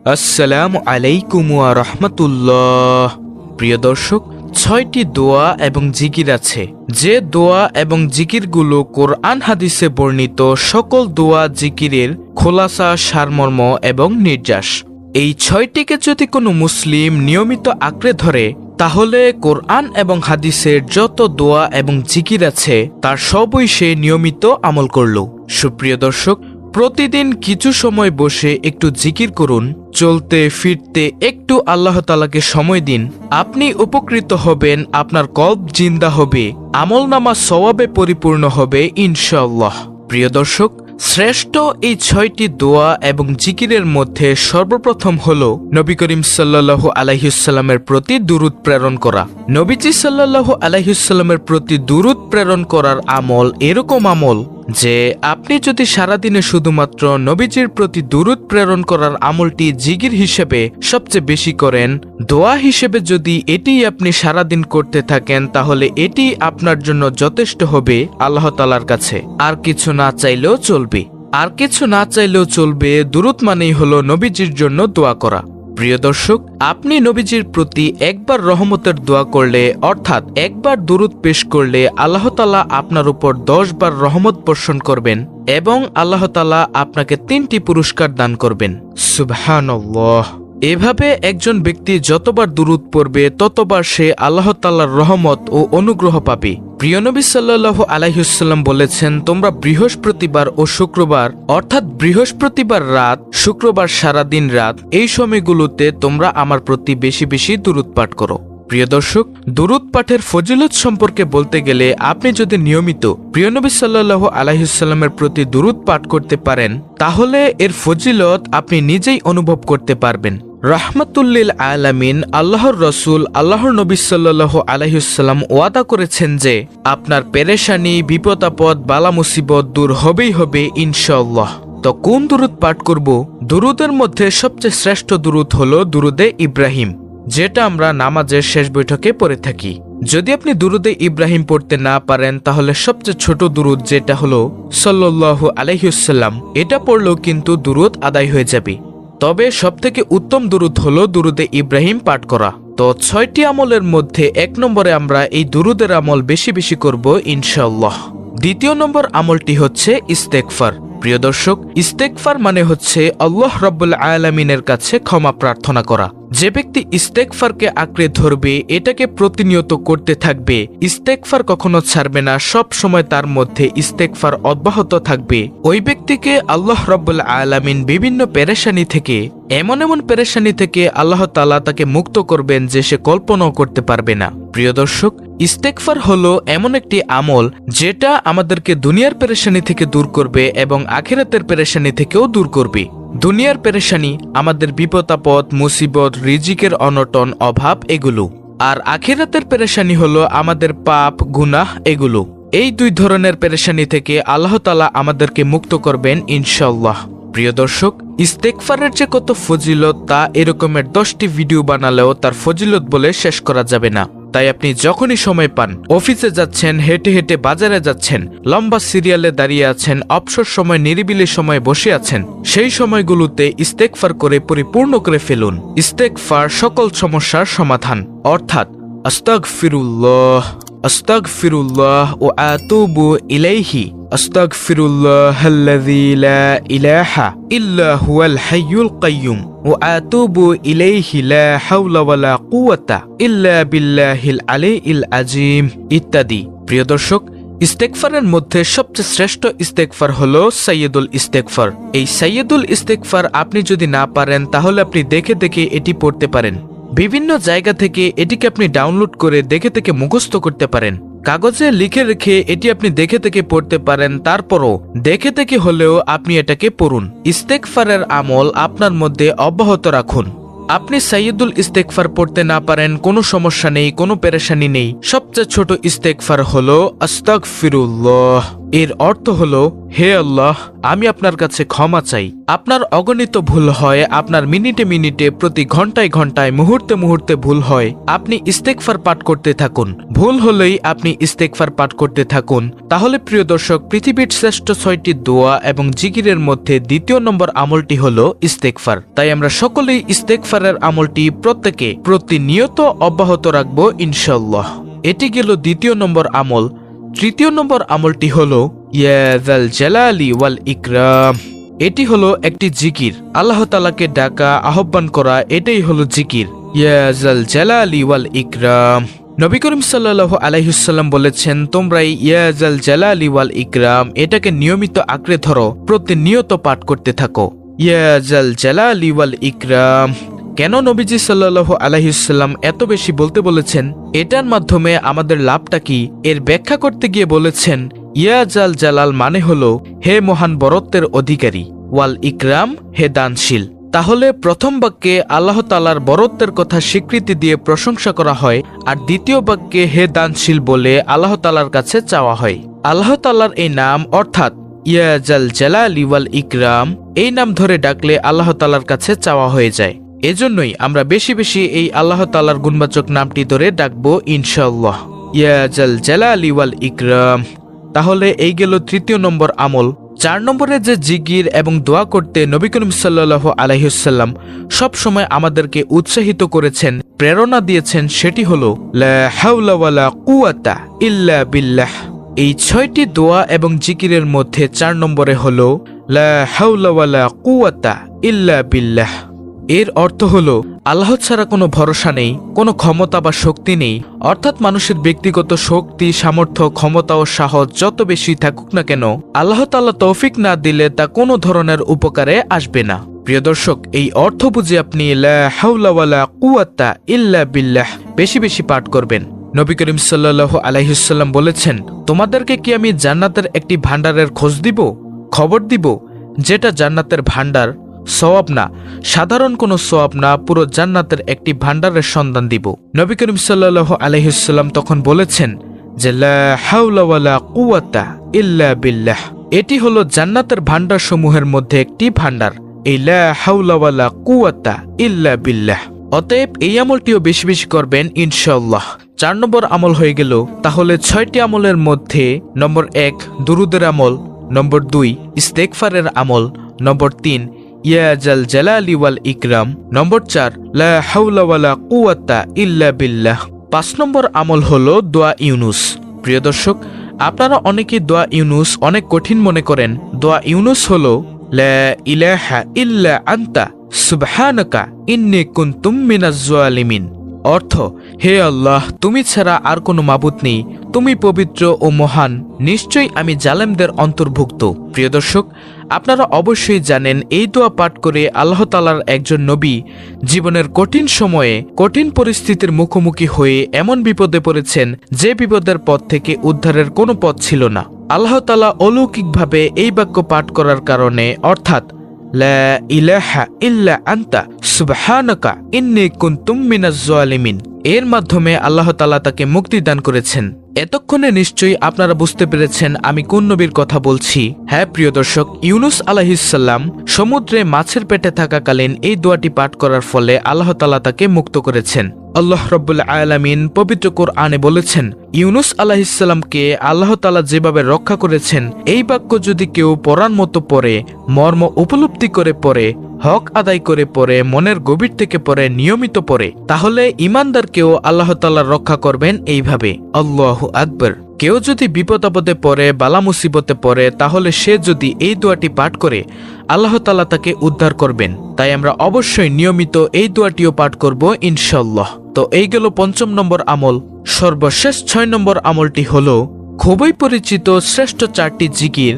আসসালামু আলাইকুম ওয়া রাহমাতুল্লাহ। প্রিয় দর্শক, ৬টি দোয়া এবং জিকির আছে, যে দোয়া এবং জিকিরগুলো কোরআন হাদিসে বর্ণিত সকল দোয়া জিকিরের খোলাসা, সারমর্ম এবং নির্যাস। এই ৬টিকে যদি কোনো মুসলিম নিয়মিত আঁকড়ে ধরে, তাহলে কোরআন এবং হাদিসের যত দোয়া এবং জিকির আছে তার সবই সে নিয়মিত আমল করল। সুপ্রিয় দর্শক, প্রতিদিন কিছু সময় বসে একটু জিকির করুন, চলতে ফিরতে একটু আল্লাহ তাআলাকে সময় দিন। আপনি উপকৃত হবেন, আপনার কল্ব জিন্দা হবে, আমলনামা সওয়াবে পরিপূর্ণ হবে ইনশাআল্লাহ। প্রিয় দর্শক, শ্রেষ্ঠ এই ৬টি দোয়া এবং জিকিরের মধ্যে সর্বপ্রথম হল নবী করিম সাল্লাল্লাহু আলাইহি ওয়াসাল্লামের প্রতি দুরূদ প্রেরণ করা। নবীজি সাল্লাল্লাহু আলাইহি ওয়াসাল্লামের প্রতি দুরূদ প্রেরণ করার আমল এরকম আমল যে আপনি যদি সারাদিনে শুধুমাত্র নবীজির প্রতি দুরূদ প্রেরণ করার আমলটি জিকির হিসেবে সবচেয়ে বেশি করেন, দোয়া হিসেবে যদি এটি আপনি সারাদিন করতে থাকেন, তাহলে এটি আপনার জন্য যথেষ্ট হবে আল্লাহ তাআলার কাছে। আর কিছু না চাইলেও চলবে। দুরূদ মানেই হলো নবীজির জন্য দোয়া করা। প্রিয় দর্শক, আপনি নবীজির প্রতি একবার রহমতের দোয়া করলে, অর্থাৎ একবার দুরূদ পেশ করলে আল্লাহ তাআলা আপনার উপর ১০ বার রহমত বর্ষণ করবেন এবং আল্লাহ তাআলা আপনাকে ৩টি পুরস্কার দান করবেন। সুবহানাল্লাহ। এভাবে একজন ব্যক্তি যতবার দুরূদ পড়বে ততবার সে আল্লাহ তাআলার রহমত ও অনুগ্রহ পাবে। প্রিয় নবী সাল্লাল্লাহু আলাইহি ওয়াসাল্লাম বলেছেন, তোমরা বৃহস্পতিবার ও শুক্রবার, অর্থাৎ বৃহস্পতিবার রাত, শুক্রবার সারাদিন রাত, এই সময়গুলোতে তোমরা আমার প্রতি বেশি বেশি দুরূদ পাঠ করো। প্রিয় দর্শক, দুরূদ পাঠের ফজিলত সম্পর্কে বলতে গেলে, আপনি যদি নিয়মিত প্রিয় নবী সাল্লাল্লাহু আলাইহি ওয়াসাল্লামের প্রতি দুরূদ পাঠ করতে পারেন, তাহলে এর ফজিলত আপনি নিজেই অনুভব করতে পারবেন। রাহমাতুল্লিল আলামিন আল্লাহর রসুল আল্লাহর নবী সাল্লাল্লাহু আলাইহি ওয়াসাল্লাম ওয়াদা করেছেন যে আপনার পেরেশানি, বিপদ আপদ, বালা মুসিবত দূর হবেই হবে ইনশাআল্লাহ। তো কোন দুরূদ পাঠ করব? দুরূদের মধ্যে সবচেয়ে শ্রেষ্ঠ দুরূদ হলো দুরূদে ইব্রাহিম, যেটা আমরা নামাজের শেষ বৈঠকে পড়ে থাকি। যদি আপনি দুরূদে ইব্রাহিম পড়তে না পারেন, তাহলে সবচেয়ে ছোট দুরূদ যেটা হলো সাল্লাল্লাহু আলাইহি ওয়াসাল্লাম, এটা পড়লেও কিন্তু দুরূদ আদায় হয়ে যাবে। তবে সবথেকে উত্তম দুরূদ হলো দুরূদে ইব্রাহিম পাঠ করা। তো ৬টি আমলের মধ্যে ১ নম্বরে আমরা এই দুরূদের আমল বেশি বেশি করব ইনশাআল্লাহ। দ্বিতীয় নম্বর আমলটি হচ্ছে ইস্তেগফার। প্রিয় দর্শক, ইস্তেগফার মানে হচ্ছে আল্লাহ রাব্বুল আলামিনের কাছে ক্ষমা প্রার্থনা করা। যে ব্যক্তি ইস্তেগফারকে আঁকড়ে ধরবে, এটাকে প্রতিনিয়ত করতে থাকবে, ইস্তেগফার কখনো ছাড়বে না, সব সময় তার মধ্যে ইস্তেগফার অব্যাহত থাকবে, ওই ব্যক্তিকে আল্লাহ রাব্বুল আলামিন বিভিন্ন পেরেশানি থেকে, এমন পেরেশানি থেকে আল্লাহ তাআলা তাকে মুক্ত করবেন যে সে কল্পনাও করতে পারবে না। প্রিয় দর্শক, ইস্তেগফার হলো এমন একটি আমল যেটা আমাদেরকে দুনিয়ার পেরেশানি থেকে দূর করবে এবং আখিরাতের পেরেশানি থেকেও দূর করবে। দুনিয়ার পেরেশানি আমাদের বিপদ আপদ, মুসিবত, রিজিকের অনটন, অভাব এগুলো, আর আখিরাতের পেরেশানি হলো আমাদের পাপ, গুনাহ এগুলো। এই ২ ধরনের পেরেশানি থেকে আল্লাহ তাআলা আমাদেরকে মুক্ত করবেন ইনশাআল্লাহ। প্রিয় দর্শক, ইস্তেগফারের যে কত ফজিলত, তা এরকমের 10টি ভিডিও বানালেও তার ফজিলত বলে শেষ করা যাবে না। তাই আপনি যখনই সময় পান, অফিসে যাচ্ছেন, হেঁটে হেঁটে বাজারে যাচ্ছেন, লম্বা সিরিয়ালে দাঁড়িয়ে আছেন, অবসর সময় নিরিবিলি সময় বসে আছেন, সেই সময়গুলোতে ইস্তেগফার করে পরিপূর্ণ করে ফেলুন। ইস্তেগফার সকল সমস্যার সমাধান, অর্থাৎ আস্তাগফিরুল্লাহ, আস্তাগফিরুল্লাহ ওয়া আতুবু ইলাইহি, আস্তাগফিরুল্লাহাল্লাযী লা ইলাহা ইল্লা হুয়াল হাইয়ুল কাইয়্যুম ওয়া আতুবু ইলাইহি লা হাওলা ওয়ালা কুওয়াতা ইল্লা বিল্লাহিল আলিয়্যিল আযীম ইত্যাদি। প্রিয় দর্শক, ইস্তেগফারের মধ্যে সবচেয়ে শ্রেষ্ঠ ইস্তেগফার হলো সাইয়্যিদুল ইস্তেগফার। এই সাইয়্যিদুল ইস্তেগফার আপনি যদি না পারেন, তাহলে আপনি দেখে দেখে এটি পড়তে পারেন। বিভিন্ন জায়গা থেকে এটিকে আপনি ডাউনলোড করে দেখে দেখে মুখস্থ করতে পারেন। কাগজে লিখে রেখে এটি আপনি দেখে দেখে পড়তে পারেন। তারপরও দেখে দেখে হলেও আপনি এটাকে পড়ুন। ইস্তেগফারের আমল আপনার মধ্যে অব্যাহত রাখুন। আপনি সাইয়্যিদুল ইস্তেগফার পড়তে না পারেন, কোনো সমস্যা নেই, কোনো পেরেশানি নেই। সবচেয়ে ছোট ইস্তেগফার হলো আস্তাগফিরুল্লাহ, এর অর্থ হলো, হে আল্লাহ, আমি আপনার কাছে ক্ষমা চাই। আপনার অগণিত ভুল হয়, আপনার মিনিটে মিনিটে, প্রতি ঘন্টায় ঘন্টায়, মুহূর্তে মুহূর্তে ভুল হয়। আপনি ইস্তেগফার পাঠ করতে থাকুন। ভুল হলেই আপনি ইস্তেগফার পাঠ করতে থাকুন। তাহলে প্রিয় দর্শক, পৃথিবীর শ্রেষ্ঠ 6টি দোয়া এবং জিকিরের মধ্যে দ্বিতীয় নম্বর আমলটি হলো ইস্তেগফার। তাই আমরা সকলেই ইস্তেগফারের আমলটি প্রত্যেকে প্রতিনিয়ত অব্যাহত রাখবো ইনশাআল্লাহ। এটি গেল দ্বিতীয় নম্বর আমল। তৃতীয় নম্বর আমলটি হলো ইয়া যাল জালালি ওয়াল ইকরাম। এটি হলো একটি জিকির, আল্লাহ তাআলাকে ডাকা, আহ্বান করা, এটাই হলো জিকির, ইয়া যাল জালালি ওয়াল ইকরাম। নবী করিম সাল্লাল্লাহু আলাইহি ওয়াসাল্লাম বলেছেন, তোমরা ইয়া যাল জালালি ওয়াল ইকরাম এটাকে নিয়মিত আঁকড়ে ধরো, প্রতিনিয়ত পাঠ করতে থাকো, ইয়া যাল জালালি ওয়াল ইকরাম। কেন নবীজি সাল্লাল্লাহু আলাইহি ওয়াসাল্লাম এত বেশি বলতে বলেছেন? এটার মাধ্যমে আমাদের লাভটা কি, এর ব্যাখ্যা করতে গিয়ে বলেছেন, ইয়া জাল জালাল মানে হলো হে মহান বরত্বের অধিকারী, ওয়াল ইকরাম হে দানশীল। তাহলে প্রথম বাক্যে আল্লাহ তাআলার বরত্বের কথা স্বীকৃতি দিয়ে প্রশংসা করা হয়, আর দ্বিতীয় বাক্যে হে দানশীল বলে আল্লাহ তাআলার কাছে চাওয়া হয়। আল্লাহ তাআলার এই নাম অর্থাৎ ইয়া জাল জালালি ওয়াল ইকরাম, এই নাম ধরে ডাকলে আল্লাহ তাআলার কাছে চাওয়া হয়ে যায়। এজন্যই আমরা বেশি বেশি এই আল্লাহ তাআলার গুণবাচক নামটি ধরে ডাকবো ইনশাআল্লাহ, ইয়া জাল জালালি ওয়াল ইকরাম। তাহলে এই গেল তৃতীয় নম্বর আমল। 4 নম্বরে যে জিকির এবং দোয়া করতে নবী করিম সাল্লাল্লাহু আলাইহি ওয়াসাল্লাম সব সময় আমাদেরকে উৎসাহিত করেছেন, প্রেরণা দিয়েছেন, সেটি হলো লা হাওলা ওয়ালা কুওয়াতা ইল্লা বিল্লাহ। এই 6টি দোয়া এবং জিকিরের মধ্যে 4 নম্বরে হলো লা হাওলা ওয়ালা কুওয়াতা ইল্লা বিল্লাহ। এর অর্থ হলো আল্লাহ ছাড়া কোনো ভরসা নেই, কোনো ক্ষমতা বা শক্তি নেই। অর্থাৎ মানুষের ব্যক্তিগত শক্তি, সামর্থ্য, ক্ষমতা ও সাহস যত বেশি থাকুক না কেন, আল্লাহ তাআলা তৌফিক না দিলে তা কোনো ধরনের উপকারে আসবে না। প্রিয় দর্শক, এই অর্থ বুঝে আপনি লা হাওলা ওয়ালা কুওয়াতা ইল্লা বিল্লাহ বেশি বেশি পাঠ করবেন। নবী করিম সাল্লাল্লাহু আলাইহি ওয়াসাল্লাম বলেছেন, তোমাদেরকে কি আমি জান্নাতের একটি ভান্ডারের খোঁজ দিব, খবর দিব, যেটা জান্নাতের ভান্ডার, সওয়াব না, সাধারণ কোনো সওয়াব না, পুরো জান্নাতের একটি ভান্ডারের সন্ধান দিব। নবী করিম সাল্লাল্লাহু আলাইহি ওয়াসাল্লাম তখন বলেছেন যে লা হাওলা ওয়ালা কুওয়াতা ইল্লা বিল্লাহ, এটি হলো জান্নাতের ভান্ডার সমূহের মধ্যে একটি ভান্ডার, এই লা হাওলা ওয়ালা কুওয়াতা ইল্লা বিল্লাহ। অতএব এই আমলটিও বেশি বেশি করবেন ইনশাআল্লাহ। 4 নম্বর আমল হয়ে গেল। তাহলে 6টি আমলের মধ্যে নম্বর 1 দুরুদের আমল, নম্বর 2 ইস্তেগফারের আমল, নম্বর 3 ইয়া জাল জালালি ওয়াল ইকরাম, নম্বর 4 লা হাওলা ওয়ালা কুওয়াতা ইল্লা বিল্লাহ। 5 নম্বর আমল হলো দোয়া ইউনুস। প্রিয় দর্শক, আপনারা অনেকেই দোয়া ইউনুস অনেক কঠিন মনে করেন। দোয়া ইউনুস হলো লা ইলাহা ইল্লা আনতা সুবহানাকা ইন্নী কুনতুম মিনাজ জালিমিন। অর্থ, হে আল্লাহ, তুমি ছাড়া আর কোনো মাবুদ নেই, তুমি পবিত্র ও মহান, নিশ্চয়ই আমি জালেমদের অন্তর্ভুক্ত। প্রিয় দর্শক, আপনারা অবশ্যই জানেন এই দোয়া পাঠ করে আল্লাহ তাআলার একজন নবী জীবনের কঠিন সময়ে, কঠিন পরিস্থিতির মুখোমুখি হয়ে এমন বিপদে পড়েছেন যে বিপদের পথ থেকে উদ্ধারের কোনো পথ ছিল না। আল্লাহ তাআলা অলৌকিকভাবে এই বাক্য পাঠ করার কারণে, অর্থাৎ লা ইলাহা ইল্লা আনতা সুবহানাকা ইন্নী কুনতুম মিনাজ জালিমিন, এর মাধ্যমে আল্লাহ তাআলা তাকে মুক্তি দান করেছেন। এতক্ষণে নিশ্চয়ই আপনারা বুঝতে পেরেছেন আমি কোন নবীর কথা বলছি। হ্যাঁ প্রিয় দর্শক, ইউনুস আলাইহিস সালাম সমুদ্রে মাছের পেটে থাকাকালীন এই দোয়াটি পাঠ করার ফলে আল্লাহ তাআলা তাকে মুক্ত করেছেন। আল্লাহ রাব্বুল আলামিন পবিত্র কোরআনে বলেছেন, ইউনুস আলাইহিস সালামকে আল্লাহ তাআলা যেভাবে রক্ষা করেছেন, এই বাক্য যদি কেউ পড়ার মতো পড়ে, মর্ম উপলব্ধি করে পড়ে, হক আদায় করে পড়ে, মনের গভীর থেকে পড়ে, নিয়মিত পড়ে, তাহলে ঈমানদারকেও আল্লাহ তাআলা রক্ষা করবেন এইভাবে। আল্লাহু আকবার। কেউ যদি বিপদ আপদে পড়ে, বালা মুসিবতে পড়ে, তাহলে সে যদি এই দোয়াটি পাঠ করে, আল্লাহ তাআলা তাকে উদ্ধার করবেন। তাই আমরা অবশ্যই নিয়মিত এই দোয়াটিও পাঠ করব ইনশাআল্লাহ। তো এই গেল 5ম নম্বর আমল। সর্বশেষ 6 নম্বর আমলটি হলো খুবই পরিচিত শ্রেষ্ঠ 4টি জিকির,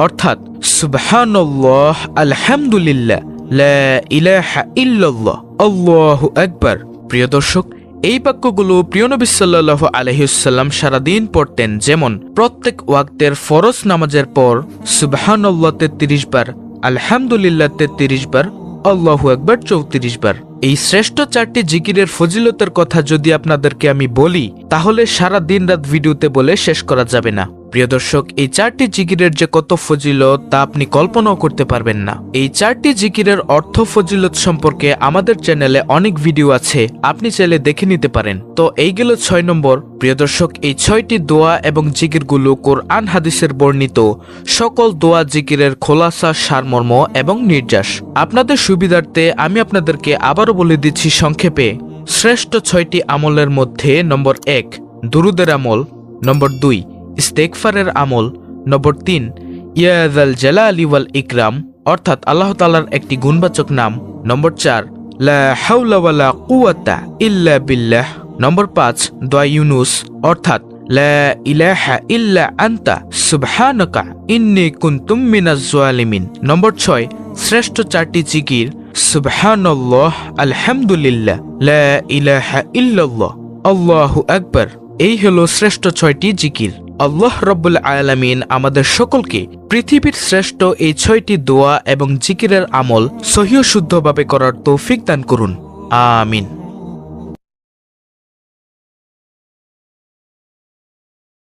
অর্থাৎ সুবহানাল্লাহ, আলহামদুলিল্লাহ, লা ইলাহা ইল্লাল্লাহ, আল্লাহু আকবার। প্রিয় দর্শক, এই বাক্যগুলো প্রিয় নবী সাল্লাল্লাহু আলাইহি ওয়াসাল্লাম সারাদিন পড়তেন। যেমন প্রত্যেক ওয়াক্তের ফরজ নামাজের পর সুবহানাল্লাহ 33 বার, আলহামদুলিল্লাহ 33 বার, আল্লাহু আকবার 34 বার। এই শ্রেষ্ঠ 4টি জিকিরের ফজিলতের কথা যদি আপনাদেরকে আমি বলি, তাহলে সারা দিন রাত ভিডিওতে বলে শেষ করা যাবে না। প্রিয় দর্শক, এই 4টি জিকিরের যে কত ফজিলত তা আপনি কল্পনাও করতে পারবেন না। এই 4টি জিকিরের অর্থ ফজিলত সম্পর্কে আমাদের চ্যানেলে অনেক ভিডিও আছে, আপনি চাইলে দেখে নিতে পারেন। তো এই গেল 6 নম্বর। প্রিয় দর্শক, এই 6টি দোয়া এবং জিকিরগুলো কোরআন হাদিসের বর্ণিত সকল দোয়া জিকিরের খোলাসা, সারমর্ম এবং নির্যাস। আপনাদের সুবিধার্থে আমি আপনাদেরকে আবারও বলে দিচ্ছি সংক্ষেপে। শ্রেষ্ঠ 6টি আমলের মধ্যে নম্বর 1 দুরুদের আমল, নম্বর 2 ইস্তেগফারের আমল, নম্বর 3 ইয়া যাল জালালি ওয়াল ইকরাম অর্থাৎ আল্লাহ তাআলার একটি গুণবাচক নাম, নম্বর 4 লা হাওলা ওয়ালা কুওয়াতা ইল্লা বিল্লাহ, নম্বর 5 দোয়া ইউনুস অর্থাৎ লা ইলাহা ইল্লা আনতা সুবহানাকা ইন্নী কুনতু মিনাজ জালিমিন, নম্বর 6 শ্রেষ্ঠ 4টি জিকির সুবহানাল্লাহ, আলহামদুলিল্লাহ, লা ইলাহা ইল্লাল্লাহ, আল্লাহু আকবার। এই হলো শ্রেষ্ঠ 6টি জিকির। আল্লাহ রাব্বুল আলামিন আমাদের সকলকে পৃথিবীর শ্রেষ্ঠ এই 6টি দোয়া এবং জিকিরের আমল সহিহ শুদ্ধভাবে করার তৌফিক দান করুন। আমিন।